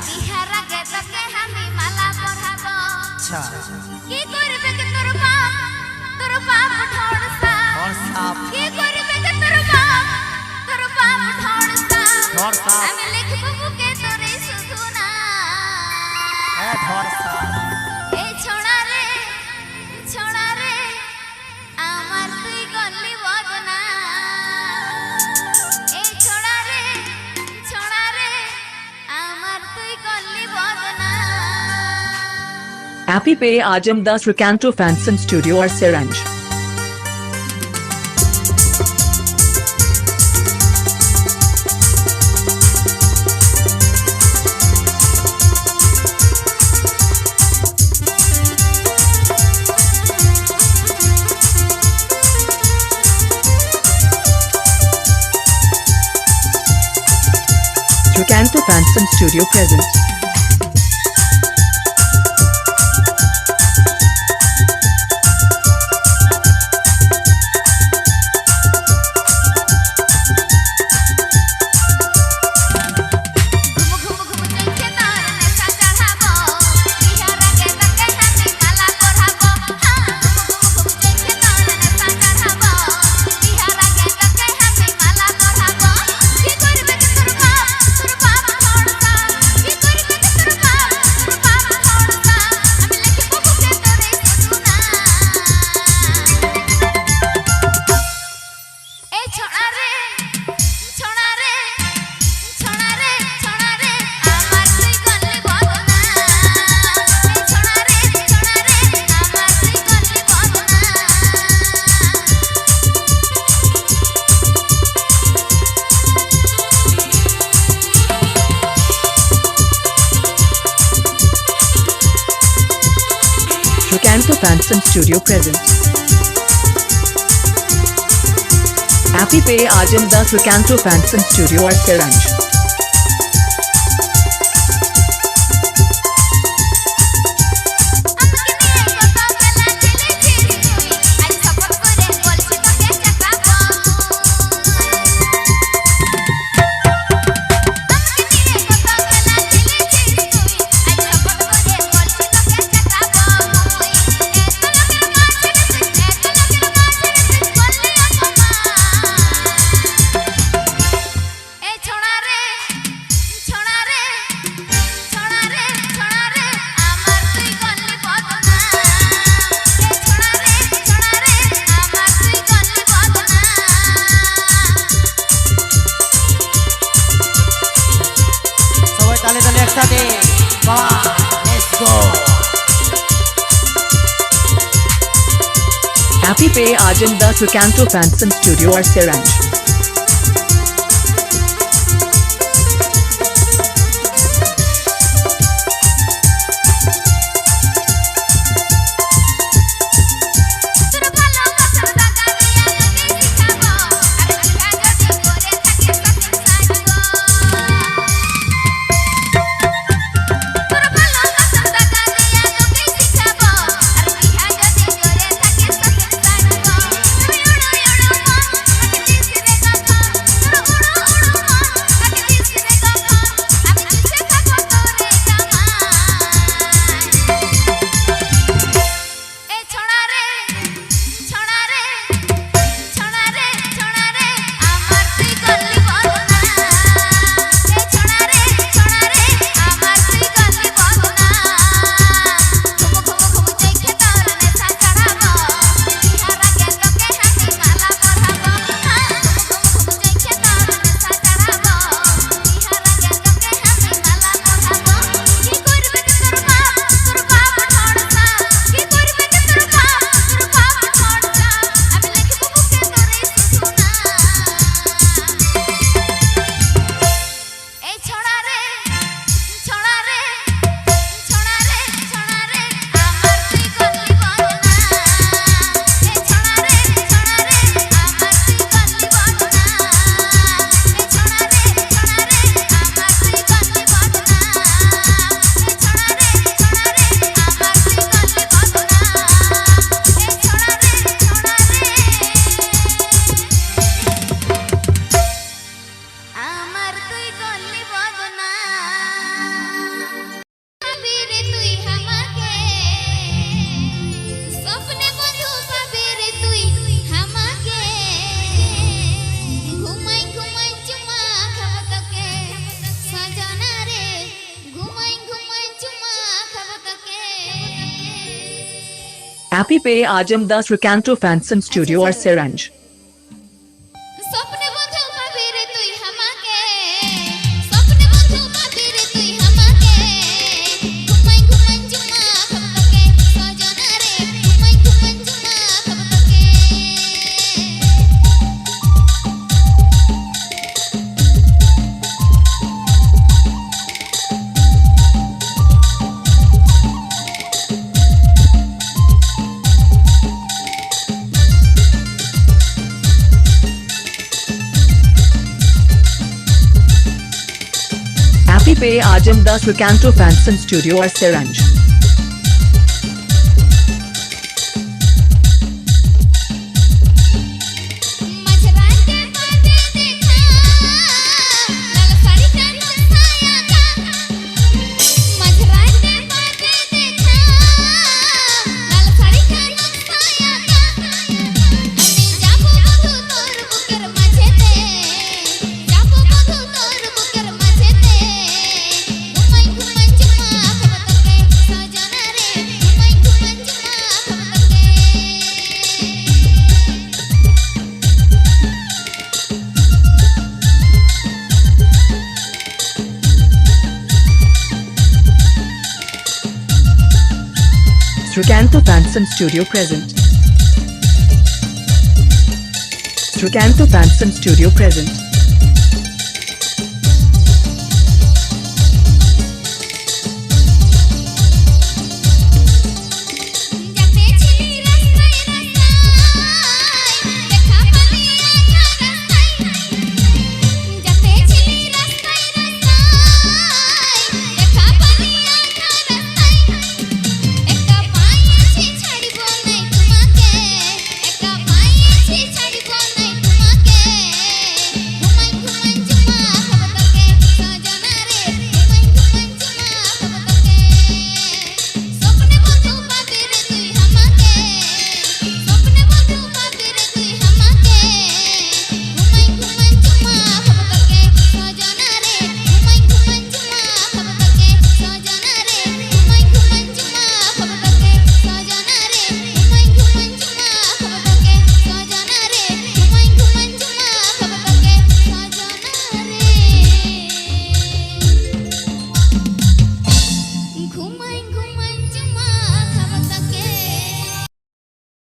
बिहारा के तो के हमी माला पढ़ाबो अच्छा की करबे के तोर बाप ढोड़ सा और साफ की करबे के तोर बाप ढोड़ सा हम लिखबो बुके तोरे सुधुना ए ढोर सा ए छोड़ा रे আমার তুই গল্লি বদনা এ ছোড়া রে আমার তুই গল্লি বদনা Happy Pay Ajam Das Recanto Fanson Studio or Seranj. Recanto Fanson Studio presents. Recanto Fanson Studio presents. Happy Pay Ajam Das Recanto Fanson Studio or Seranj. Happy Pay Ajam Das Recanto Fanson Studio or Seranj. Happy Pay Ajam Das Recanto Fanson Studio or Seranj. স্বপ্নে বন্ধু পাবি রে তুই আমাকে স্বপ্নে বন্ধু পাবি রে তুই আমাকে ঘুমাই ঘুমাই জুমা খাবতকে সজনা রে ঘুমাই ঘুমাই জুমা খাবতকে Happy Pay Ajam Das Recanto Fanson Studio or Seranj. মাঝরাতে পাবে দেখা লাল শাড়ি কালো ছায়া কা মাঝরাতে পাবে দেখা লাল শাড়ি কালো ছায়া কা আমি যাবো বন্ধু তোর বুকের মাঝেতে যাবো বন্ধু তোর বুকের মাঝেতে ঘুমাই ঘুমাই জুমা খাবতকে সজনা রে ঘুমাই ঘুমাই জুমা খাবতকে Recanto Fanson Studio present. Recanto Fanson Studio present. যাতে ছিলি রাস্তায় রাস্তায় দেখা পালি আঘা রাস্তায় যাতে ছিলি রাস্তায় রাস্তায় দেখা পালি আঘা রাস্তায় একা পাইছি ছাড়িব নাই তোমাকে একা পাইছি ছাড়িব নাই তোমাকে ঘুমাই ঘুমাই জুমা খাবতকে সজনা রে ঘুমাই ঘুমাই জুমা খাবতকে স্বপ্নে বন্ধু পাবি রে তুই আমাকে স্বপ্নে বন্ধু পাবি রে তুই আমাকে ঘুমাই ঘুমাই জুমা খাবতকে সজনা রে ঘুমাই ঘুমাই জুমা খাবতকে সজনা রে ঘুমাই ঘুমাই জুমা খাবতকে সজনা রে ঘুমাই ঘুমাই জুমা খাবতকে সজনা রে ঘুমাই ঘুমাই জুমা খাবতকে সজনা রে ঘুমাই